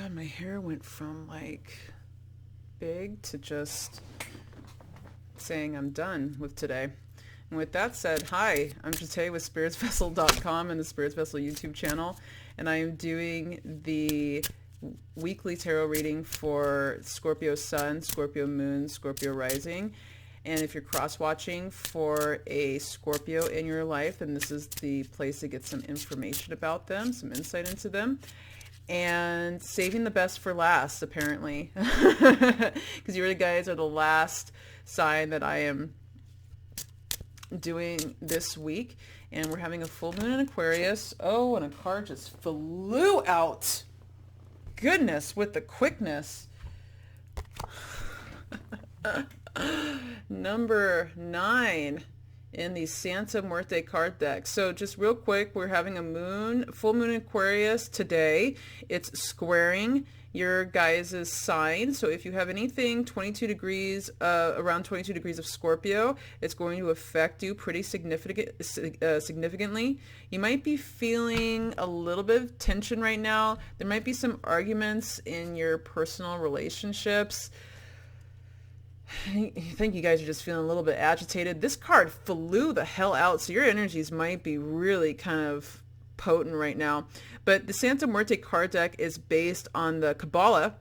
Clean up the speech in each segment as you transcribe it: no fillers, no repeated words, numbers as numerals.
God, my hair went from like big to just saying I'm done with today. And with that said, hi, I'm Jate with spiritsvessel.com and the Spirits Vessel YouTube channel, and I am doing the weekly tarot reading for Scorpio Sun, Scorpio Moon, Scorpio Rising. And if you're cross-watching for a Scorpio in your life, then this is the place to get some information about them, some insight into them. And saving the best for last, apparently, because you guys are the last sign that I am doing this week. And we're having a full moon in Aquarius. Oh, and a card just flew out. Goodness, with the quickness. Number 9 in the Santa Muerte card deck. So just real quick, we're having a full moon in Aquarius today. It's squaring your guys' sign. So if you have anything 22 degrees, around 22 degrees of Scorpio, it's going to affect you pretty significantly. You might be feeling a little bit of tension right now. There might be some arguments in your personal relationships. I think you guys are just feeling a little bit agitated. This card flew the hell out, so your energies might be really kind of potent right now. But the Santa Muerte card deck is based on the Kabbalah,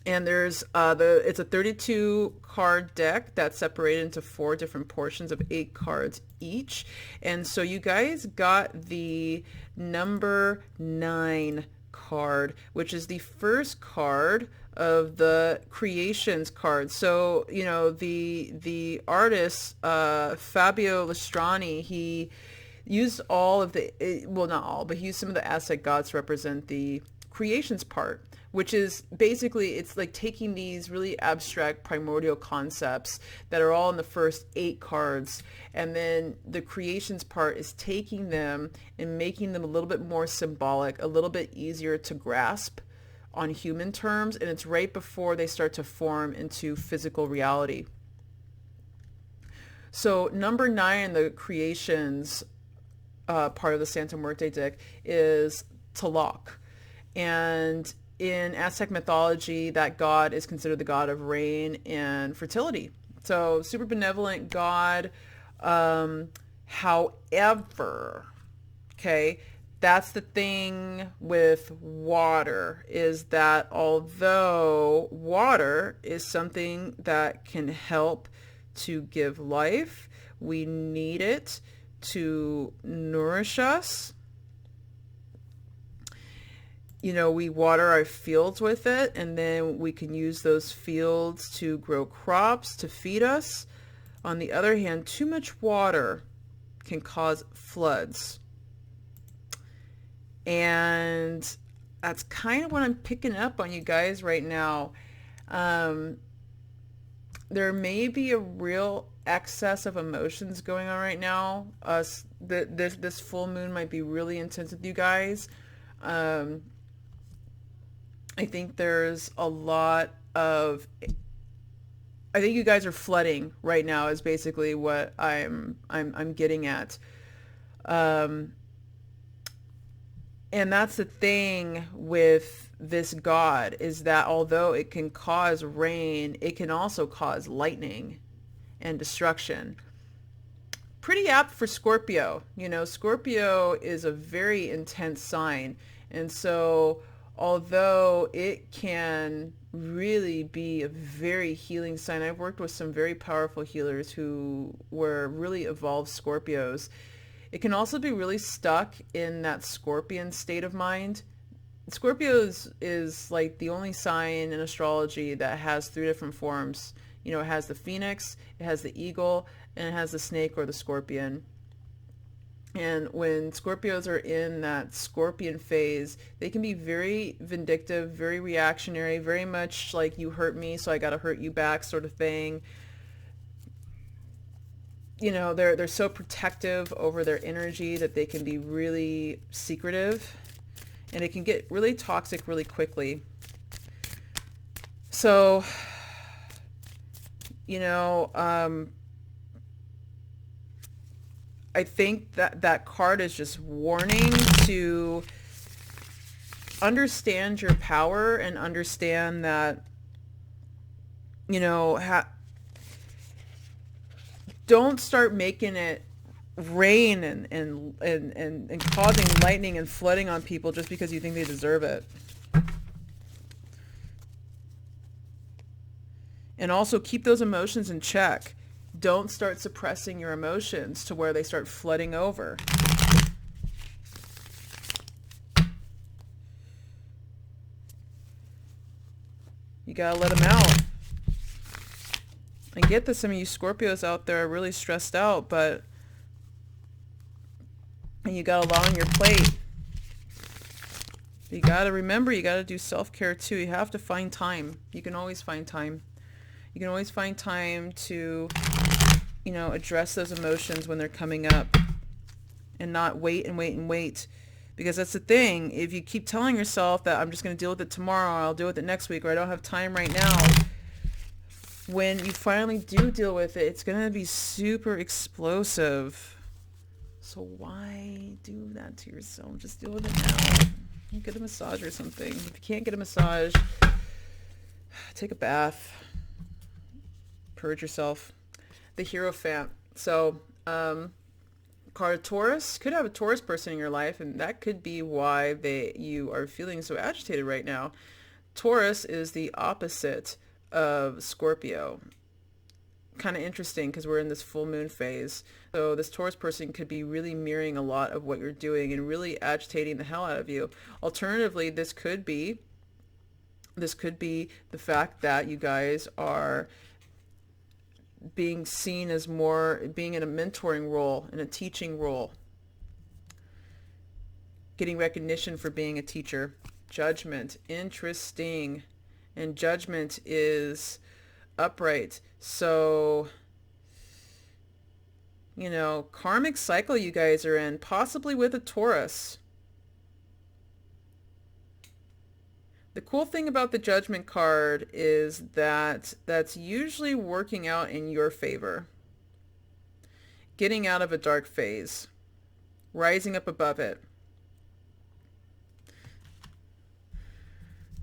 and there's it's a 32 card deck that's separated into 4 different portions of 8 cards each. And so you guys got the number 9 card, which is the first card of the creations card. So, you know, the artist, Fabio Lestrani, he used all of the, well, not all, but he used some of the Aztec gods to represent the creations part, which is basically, it's like taking these really abstract primordial concepts that are all in the first 8 cards, and then the creations part is taking them and making them a little bit more symbolic, a little bit easier to grasp on human terms, and it's right before they start to form into physical reality. So number 9 in the creations part of the Santa Muerte deck is Tlaloc. And in Aztec mythology, that god is considered the god of rain and fertility. So super benevolent god. However, okay, that's the thing with water, is that although water is something that can help to give life, we need it to nourish us. You know, we water our fields with it, and then we can use those fields to grow crops to feed us. On the other hand, too much water can cause floods. And that's kind of what I'm picking up on you guys right now. There may be a real excess of emotions going on right now. This full moon might be really intense with you guys. I think there's a lot of, I think you guys are flooding right now is basically what I'm getting at. And that's the thing with this god, is that although it can cause rain, it can also cause lightning and destruction. Pretty apt for Scorpio. You know, Scorpio is a very intense sign. And so although it can really be a very healing sign, I've worked with some very powerful healers who were really evolved Scorpios. It can also be really stuck in that scorpion state of mind. Scorpio is like the only sign in astrology that has 3 different forms. You know, it has the phoenix, it has the eagle, and it has the snake or the scorpion. And when Scorpios are in that scorpion phase, they can be very vindictive, very reactionary, very much like you hurt me, so I got to hurt you back sort of thing. You know, they're so protective over their energy that they can be really secretive, and it can get really toxic really quickly. So, you know, I think that card is just warning to understand your power and understand that, you know, don't start making it rain and causing lightning and flooding on people just because you think they deserve it. And also keep those emotions in check. Don't start suppressing your emotions to where they start flooding over. You gotta let them out. I get that some of you Scorpios out there are really stressed out, but you got a lot on your plate. You gotta remember, you gotta do self-care too. You have to find time. You can always find time. You can always find time to, you know, address those emotions when they're coming up and not wait and wait and wait. Because that's the thing. If you keep telling yourself that I'm just going to deal with it tomorrow, I'll deal with it next week, or I don't have time right now, when you finally do deal with it, it's going to be super explosive. So why do that to yourself? Just deal with it now. Get a massage or something. If you can't get a massage, take a bath. Purge yourself. The Hierophant. So, card Taurus could have a Taurus person in your life, and that could be why you are feeling so agitated right now. Taurus is the opposite of Scorpio. Kind of interesting because we're in this full moon phase. So this Taurus person could be really mirroring a lot of what you're doing and really agitating the hell out of you. Alternatively, this could be the fact that you guys are being seen as more being in a mentoring role, in a teaching role, getting recognition for being a teacher. Judgment, interesting. And Judgment is upright. So, you know, karmic cycle you guys are in, possibly with a Taurus. The cool thing about the Judgment card is that that's usually working out in your favor. Getting out of a dark phase. Rising up above it.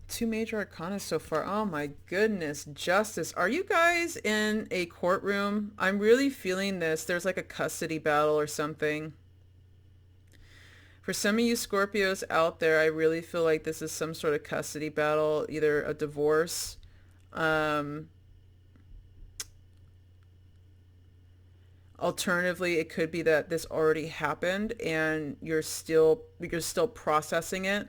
2 major arcana so far. Oh my goodness. Justice. Are you guys in a courtroom? I'm really feeling this. There's like a custody battle or something. For some of you Scorpios out there, I really feel like this is some sort of custody battle, either a divorce. Alternatively, it could be that this already happened and you're still processing it,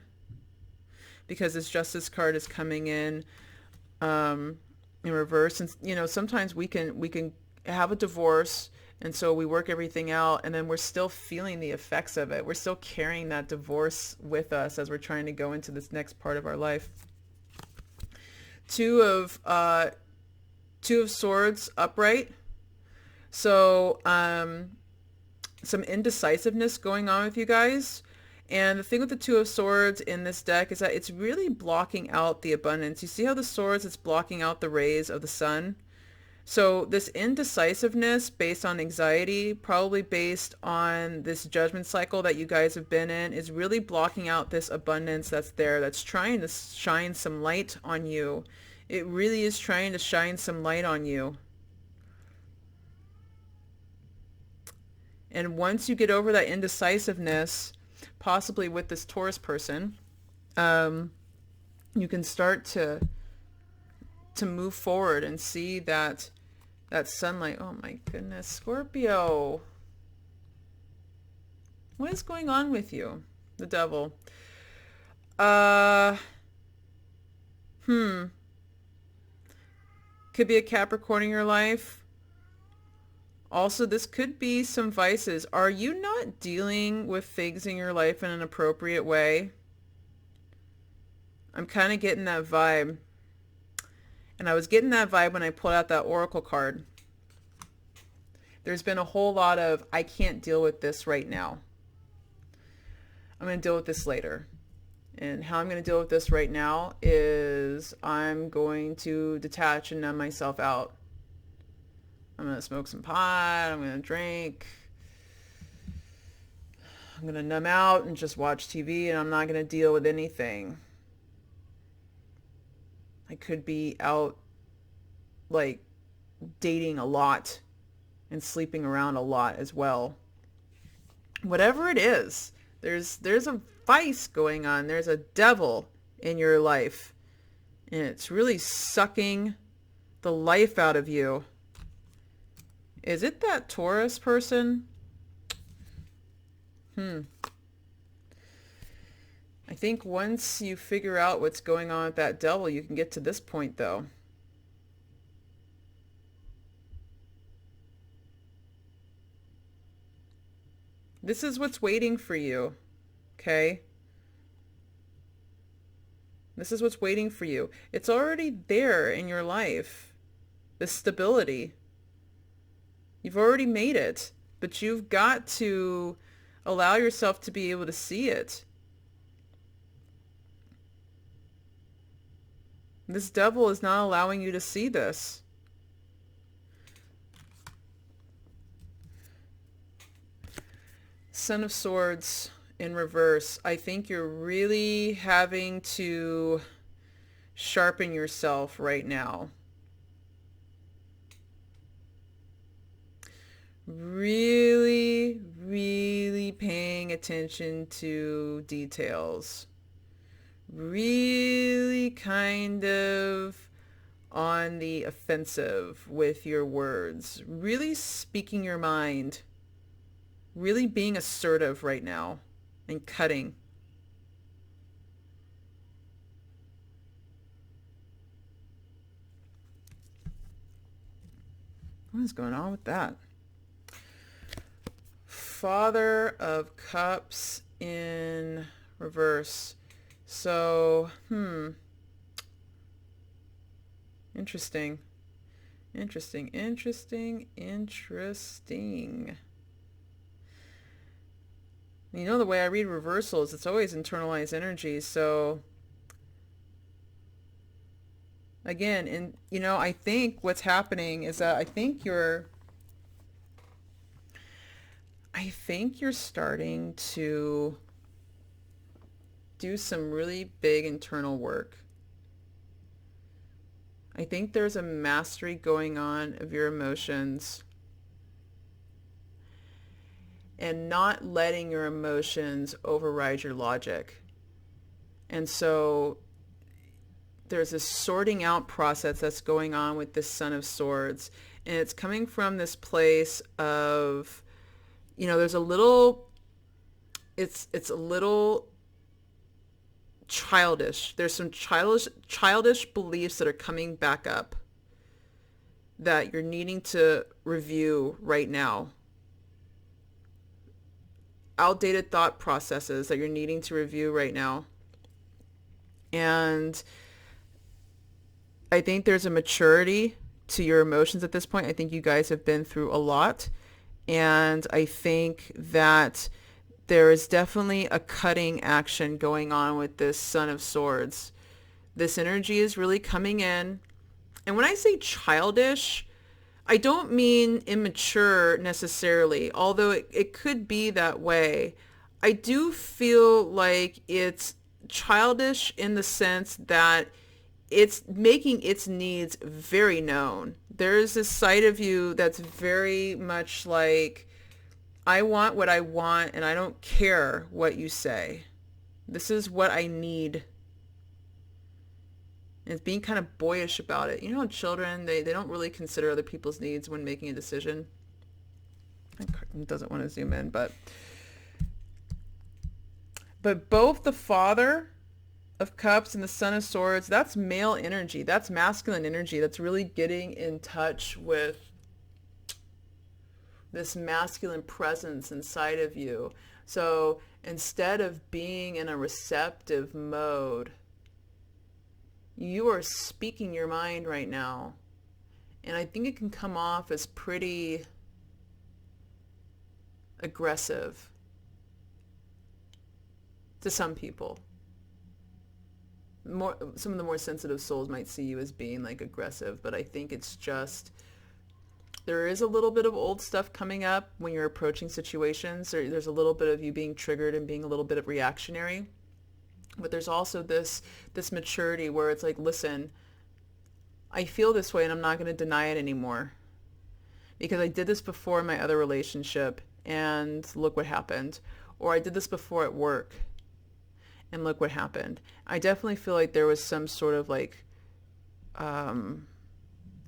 because this Justice card is coming in reverse. And you know, sometimes we can have a divorce, and so we work everything out, and then we're still feeling the effects of it. We're still carrying that divorce with us as we're trying to go into this next part of our life. Two of Swords upright. So some indecisiveness going on with you guys. And the thing with the Two of Swords in this deck is that it's really blocking out the abundance. You see how the swords, it's blocking out the rays of the sun? So this indecisiveness based on anxiety, probably based on this Judgment cycle that you guys have been in, is really blocking out this abundance that's there, that's trying to shine some light on you. It really is trying to shine some light on you. And once you get over that indecisiveness, possibly with this Taurus person, you can start to move forward and see that sunlight. Oh my goodness, Scorpio. What is going on with you? The Devil. Could be a Capricorn in your life. Also, this could be some vices. Are you not dealing with things in your life in an appropriate way? I'm kind of getting that vibe. And I was getting that vibe when I pulled out that Oracle card. There's been a whole lot of, I can't deal with this right now. I'm going to deal with this later. And how I'm going to deal with this right now is I'm going to detach and numb myself out. I'm going to smoke some pot. I'm going to drink. I'm going to numb out and just watch TV, and I'm not going to deal with anything. I could be out like dating a lot and sleeping around a lot as well. Whatever it is, there's a vice going on. There's a devil in your life, and it's really sucking the life out of you. Is it that Taurus person? I think once you figure out what's going on with that devil, you can get to this point, though. This is what's waiting for you, okay? This is what's waiting for you. It's already there in your life, the stability. You've already made it, but you've got to allow yourself to be able to see it. This devil is not allowing you to see this. Son of Swords in reverse. I think you're really having to sharpen yourself right now. Really, really paying attention to details. Really kind of on the offensive with your words. Really speaking your mind. Really being assertive right now and cutting. What is going on with that? Father of Cups in reverse. So, interesting. Interesting. You know, the way I read reversals, it's always internalized energy. So, again, and you know, I think what's happening is that I think you're starting to do some really big internal work. I think there's a mastery going on of your emotions and not letting your emotions override your logic. And so there's a sorting out process that's going on with this Son of Swords. And it's coming from this place of, you know, there's a little, it's a little childish. There's some childish beliefs that are coming back up that you're needing to review right now. Outdated thought processes that you're needing to review right now. And I think there's a maturity to your emotions at this point. I think you guys have been through a lot. And I think that there is definitely a cutting action going on with this Son of Swords. This energy is really coming in. And when I say childish, I don't mean immature necessarily, although it could be that way. I do feel like it's childish in the sense that it's making its needs very known. There's this side of you that's very much like, I want what I want and I don't care what you say. This is what I need. And it's being kind of boyish about it. You know, children, they don't really consider other people's needs when making a decision. It doesn't want to zoom in, but both the Father of Cups and the Son of Swords, that's male energy. That's masculine energy. That's really getting in touch with this masculine presence inside of you. So instead of being in a receptive mode, you are speaking your mind right now. And I think it can come off as pretty aggressive to some people. Some of the more sensitive souls might see you as being like aggressive, but I think it's just There is a little bit of old stuff coming up when you're approaching situations. There's a little bit of you being triggered and being a little bit of reactionary. But there's also this maturity where it's like, listen, I feel this way and I'm not going to deny it anymore. Because I did this before in my other relationship and look what happened. Or I did this before at work and look what happened. I definitely feel like there was some sort of like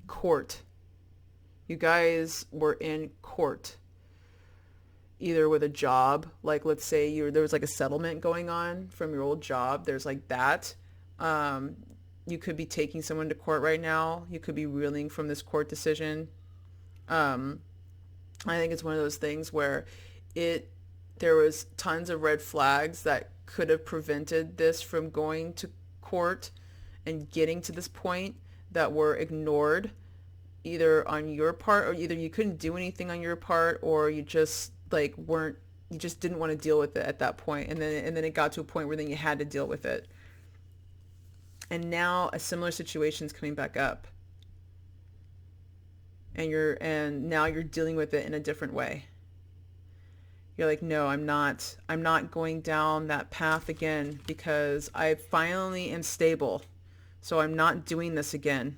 court. You guys were in court, either with a job, like let's say there was like a settlement going on from your old job. There's like that. You could be taking someone to court right now. You could be reeling from this court decision. I think it's one of those things where there was tons of red flags that could have prevented this from going to court and getting to this point that were ignored either on your part, or either you couldn't do anything on your part, or you just like you just didn't want to deal with it at that point. And then it got to a point where then you had to deal with it. And now a similar situation is coming back up. And now you're dealing with it in a different way. You're like, no, I'm not going down that path again because I finally am stable. So I'm not doing this again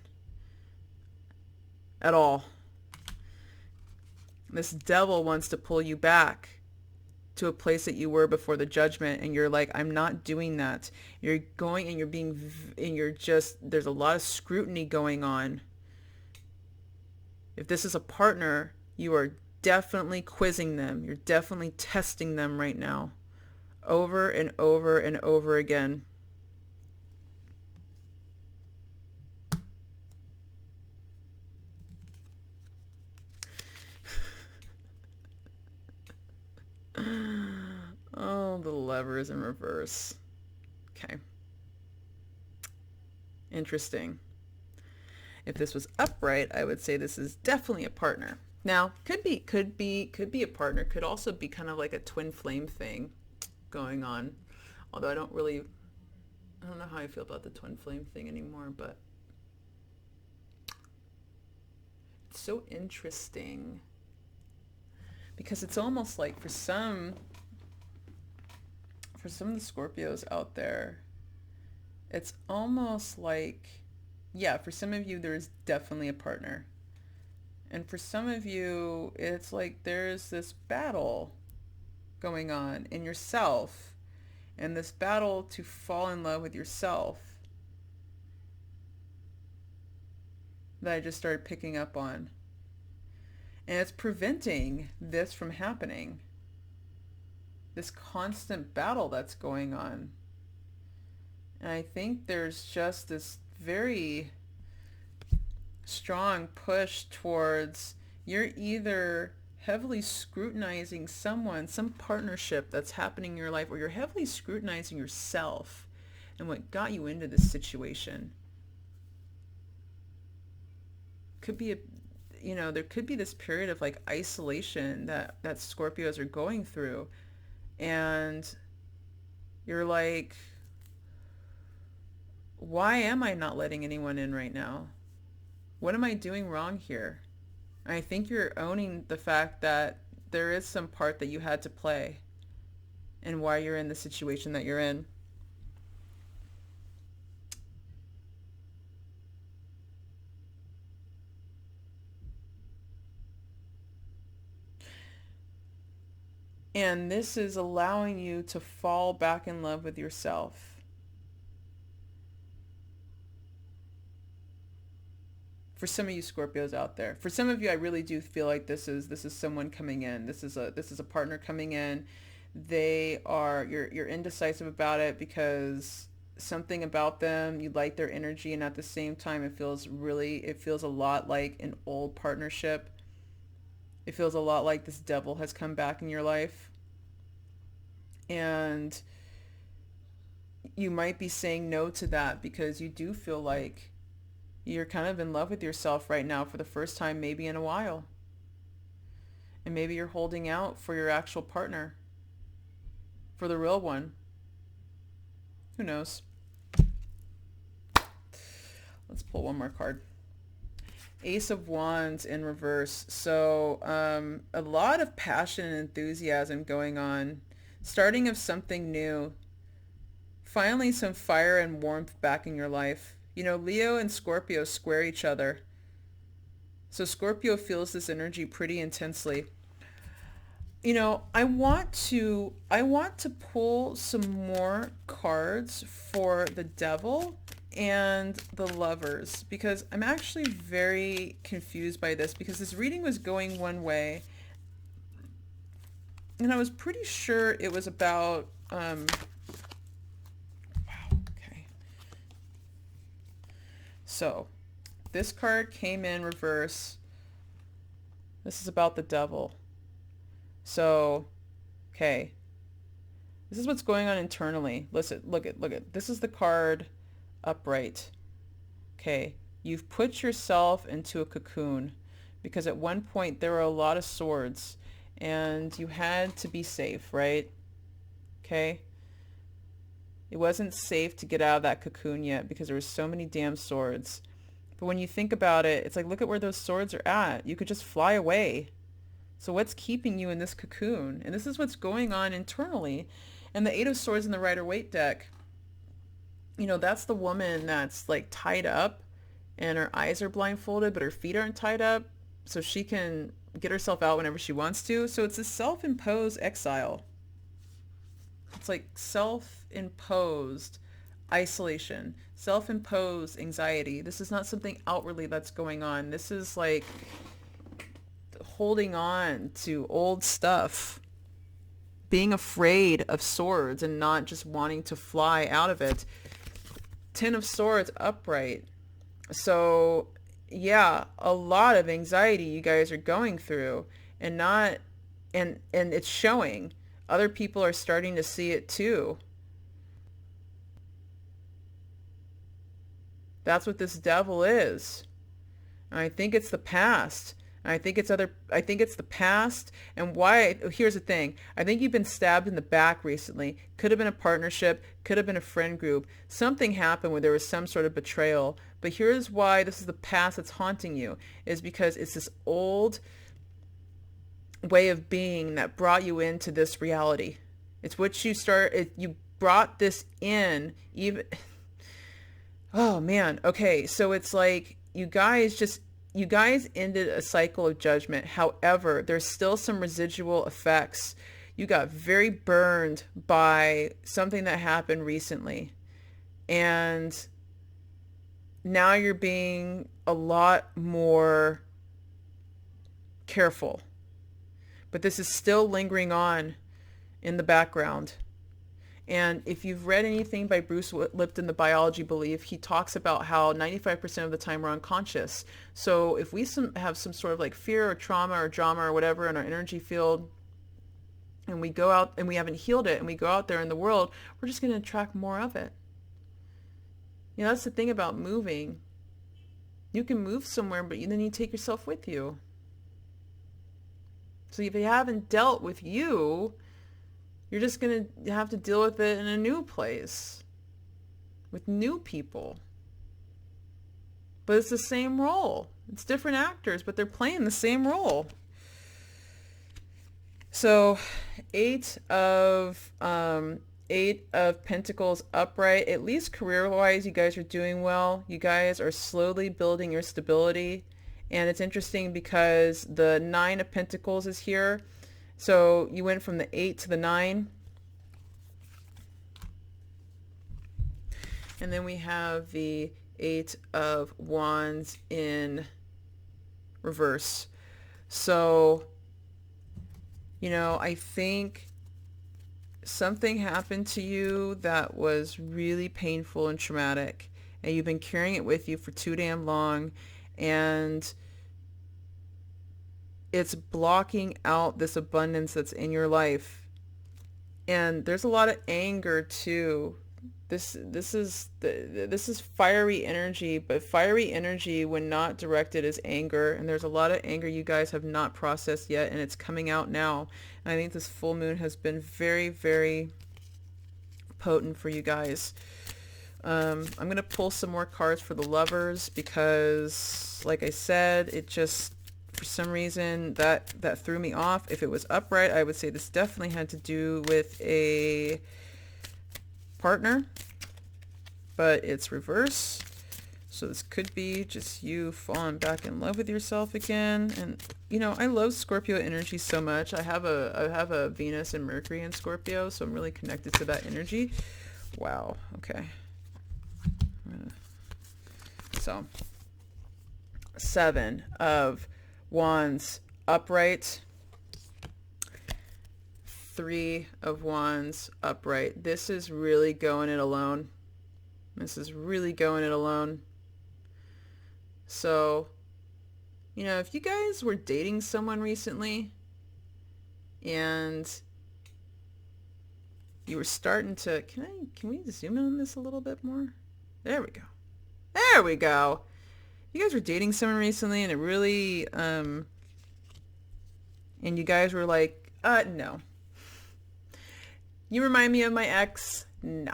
at all. This devil wants to pull you back to a place that you were before the judgment, and you're like, I'm not doing that. You're going and there's a lot of scrutiny going on. If this is a partner, you are definitely quizzing them. You're definitely testing them right now, over and over and over again. Oh, the lever is in reverse. Okay. Interesting. If this was upright, I would say this is definitely a partner. Now, could be a partner. Could also be kind of like a twin flame thing going on. Although I don't know how I feel about the twin flame thing anymore, but it's so interesting because it's almost like for some of the Scorpios out there, it's almost like, yeah, for some of you, there's definitely a partner. And for some of you, it's like there's this battle going on in yourself, and this battle to fall in love with yourself that I just started picking up on. And it's preventing this from happening. This constant battle that's going on. And I think there's just this very strong push towards, you're either heavily scrutinizing some partnership that's happening in your life, or you're heavily scrutinizing yourself and what got you into this situation. Could be there could be this period of like isolation that Scorpios are going through, and you're like, why am I not letting anyone in right now? What am I doing wrong here? I think you're owning the fact that there is some part that you had to play and why you're in the situation that you're in. And this is allowing you to fall back in love with yourself. For some of you Scorpios out there, for some of you, I really do feel like this is someone coming in. This is a partner coming in. You're indecisive about it because something about them, you like their energy, and at the same time, it feels a lot like an old partnership. It feels a lot like this devil has come back in your life. And you might be saying no to that because you do feel like you're kind of in love with yourself right now for the first time maybe in a while. And maybe you're holding out for your actual partner, for the real one. Who knows? Let's pull one more card. Ace of Wands in reverse. So a lot of passion and enthusiasm going on. Starting of something new. Finally some fire and warmth back in your life. You know, Leo and Scorpio square each other. So Scorpio feels this energy pretty intensely. You know, I want to pull some more cards for the Devil and the Lovers, because I'm actually very confused by this, because this reading was going one way and I was pretty sure it was about wow, okay. So, this card came in reverse. This is about the Devil. So, okay. This is what's going on internally. Listen, look at. This is the card upright. Okay. You've put yourself into a cocoon because at one point there were a lot of swords and you had to be safe, right? Okay. It wasn't safe to get out of that cocoon yet because there were so many damn swords. But when you think about it, it's like, look at where those swords are at. You could just fly away. So what's keeping you in this cocoon? And this is what's going on internally. And the Eight of Swords in the Rider-Waite deck, you know, that's the woman that's like tied up and her eyes are blindfolded, but her feet aren't tied up. So she can get herself out whenever she wants to. So it's a self-imposed exile. It's like self-imposed isolation, self-imposed anxiety. This is not something outwardly that's going on. This is like holding on to old stuff, being afraid of swords and not just wanting to fly out of it. Ten of Swords upright. So yeah, a lot of anxiety you guys are going through, and not and it's showing. Other people are starting to see it too. That's what this Devil is. And I think it's the past. I think it's the past. And why? Here's the thing. I think you've been stabbed in the back recently. Could have been a partnership, could have been a friend group. Something happened where there was some sort of betrayal. But here's why this is the past that's haunting you, is because it's this old way of being that brought you into this reality. It's what you brought this in even. Oh man. Okay. So it's like you guys ended a cycle of judgment. However, there's still some residual effects. You got very burned by something that happened recently. And now you're being a lot more careful. But this is still lingering on in the background. And if you've read anything by Bruce Lipton, The Biology Belief, he talks about how 95% of the time we're unconscious. So if we have some sort of like fear or trauma or drama or whatever in our energy field, and we go out and we haven't healed it, and we go out there in the world, we're just going to attract more of it. You know, that's the thing about moving. You can move somewhere, but then you take yourself with you. So if you haven't dealt with you, you're just going to have to deal with it in a new place with new people. But it's the same role. It's different actors, but they're playing the same role. So eight of Pentacles upright. At least career-wise, you guys are doing well. You guys are slowly building your stability. And it's interesting because the Nine of Pentacles is here. So you went from the 8 to the 9. And then we have the 8 of Wands in reverse. So, you know, I think something happened to you that was really painful and traumatic. And you've been carrying it with you for too damn long. And it's blocking out this abundance that's in your life. And there's a lot of anger too. This is fiery energy, but fiery energy when not directed is anger. And there's a lot of anger you guys have not processed yet, and it's coming out now. And I think this full moon has been very, very potent for you guys. I'm going to pull some more cards for the lovers because, like I said, it just, for some reason, that threw me off. If it was upright, I would say this definitely had to do with a partner, but it's reverse. So this could be just you falling back in love with yourself again. And, you know, I love Scorpio energy so much. I have a Venus and Mercury in Scorpio, so I'm really connected to that energy. Wow. Okay. So 7 of Wands upright, 3 of Wands upright. This is really going it alone. This is really going it alone. So, you know, if you guys were dating someone recently and you were starting to, can we zoom in on this a little bit more? There we go. There we go. You guys were dating someone recently and it really, and you guys were like, no. You remind me of my ex. No.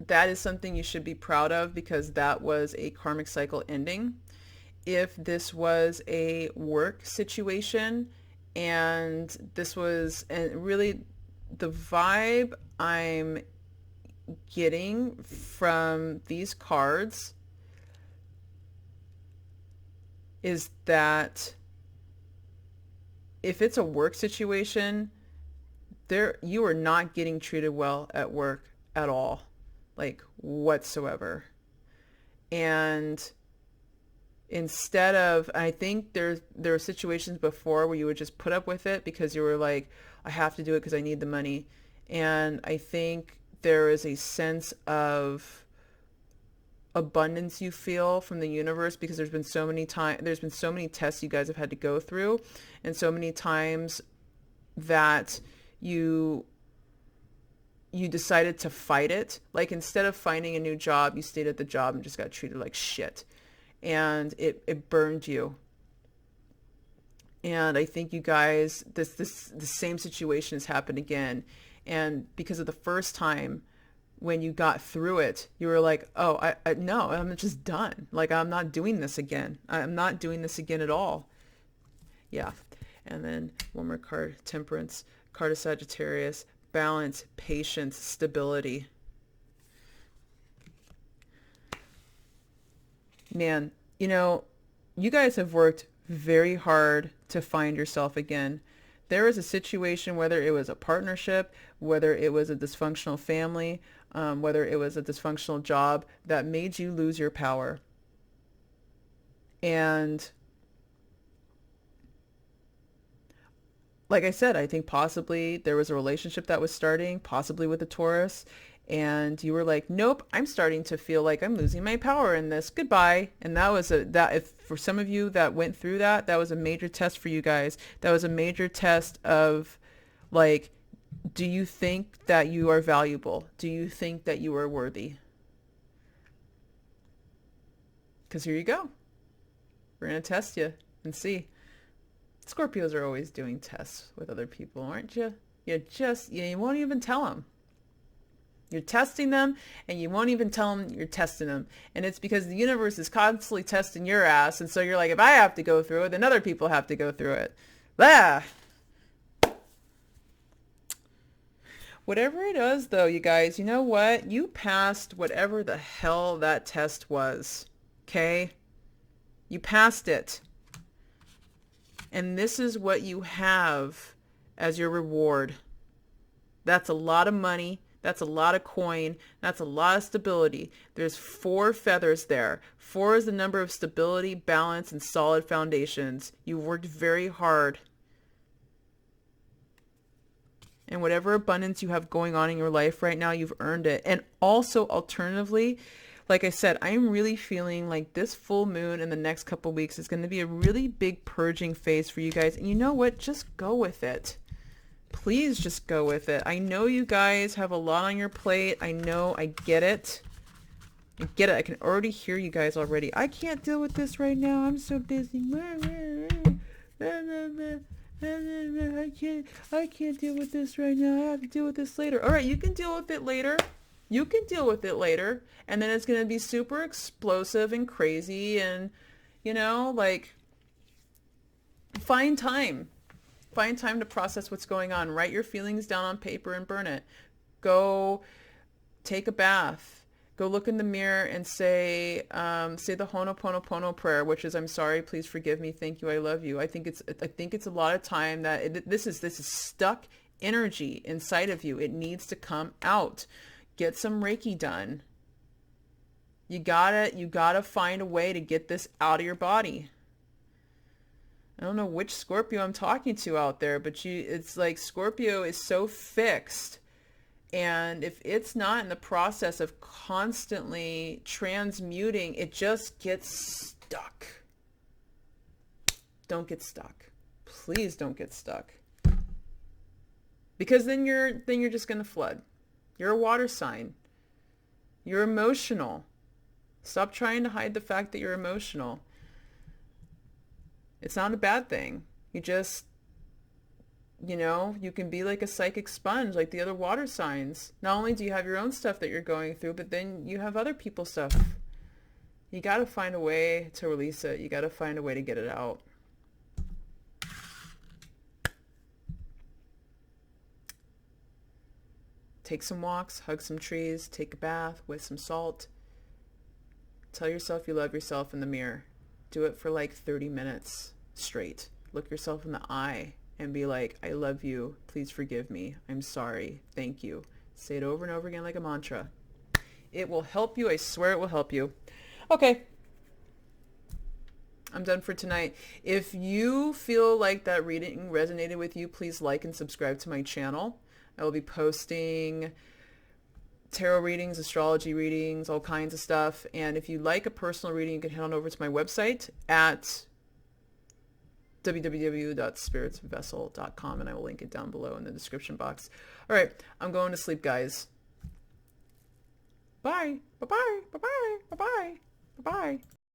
That is something you should be proud of because that was a karmic cycle ending. If this was a work situation and this was, and really the vibe I'm getting from these cards is that if it's a work situation, you are not getting treated well at work at all, like whatsoever. And instead of, I think there were situations before where you would just put up with it because you were like, I have to do it because I need the money. And I think there is a sense of abundance you feel from the universe because there's been so many tests you guys have had to go through, and so many times that you decided to fight it. Like instead of finding a new job, you stayed at the job and just got treated like shit, and it burned you. And I think you guys, the same situation has happened again. And because of the first time when you got through it, you were like, oh, no, I'm just done. Like, I'm not doing this again. I'm not doing this again at all. Yeah. And then one more card, Temperance, card of Sagittarius, balance, patience, stability. Man, you know, you guys have worked very hard to find yourself again. There was a situation, whether it was a partnership, whether it was a dysfunctional family, whether it was a dysfunctional job, that made you lose your power. And like I said, I think possibly there was a relationship that was starting, possibly with a Taurus, and you were like, nope, I'm starting to feel like I'm losing my power in this. Goodbye. And that was if for some of you that went through that was a major test for you guys. That was a major test of like, do you think that you are valuable? Do you think that you are worthy? Because here you go. We're going to test you and see. Scorpios are always doing tests with other people, aren't you? You won't even tell them. You're testing them and you won't even tell them you're testing them. And it's because the universe is constantly testing your ass. And so you're like, if I have to go through it, then other people have to go through it. Blah. Whatever it is, though, you guys, you know what? You passed whatever the hell that test was. Okay? You passed it. And this is what you have as your reward. That's a lot of money. That's a lot of coin. That's a lot of stability. There's 4 feathers there. 4 is the number of stability, balance, and solid foundations. You worked very hard. And whatever abundance you have going on in your life right now, you've earned it. And also, alternatively, like I said, I'm really feeling like this full moon in the next couple weeks is going to be a really big purging phase for you guys. And you know what? Just go with it. Please just go with it. I know you guys have a lot on your plate. I know. I get it. I get it. I can already hear you guys already. I can't deal with this right now. I'm so busy. I can't deal with this right now. I have to deal with this later. All right, you can deal with it later. You can deal with it later. And then it's going to be super explosive and crazy. And, like, find time. Find time to process what's going on. Write your feelings down on paper and burn it. Go take a bath. Go look in the mirror and say the Ho'oponopono prayer, which is, I'm sorry, please forgive me, thank you, I love you. I think it's a lot of time that this is stuck energy inside of you. It needs to come out. Get some Reiki done. You gotta find a way to get this out of your body. I don't know which Scorpio I'm talking to out there, but it's like Scorpio is so fixed. And if it's not in the process of constantly transmuting, it just gets stuck. Don't get stuck. Please don't get stuck. Because then you're just going to flood. You're a water sign. You're emotional. Stop trying to hide the fact that you're emotional. It's not a bad thing. You can be like a psychic sponge, like the other water signs. Not only do you have your own stuff that you're going through, but then you have other people's stuff. You got to find a way to release it. You got to find a way to get it out. Take some walks, hug some trees, take a bath with some salt. Tell yourself you love yourself in the mirror. Do it for like 30 minutes straight. Look yourself in the eye and be like, I love you. Please forgive me. I'm sorry. Thank you. Say it over and over again like a mantra. It will help you. I swear it will help you. Okay. I'm done for tonight. If you feel like that reading resonated with you, please like and subscribe to my channel. I will be posting tarot readings, astrology readings, all kinds of stuff. And if you like a personal reading, you can head on over to my website at www.spiritsvessel.com, and I will link it down below in the description box. All right, I'm going to sleep, guys. Bye. Bye-bye. Bye-bye. Bye-bye. Bye-bye.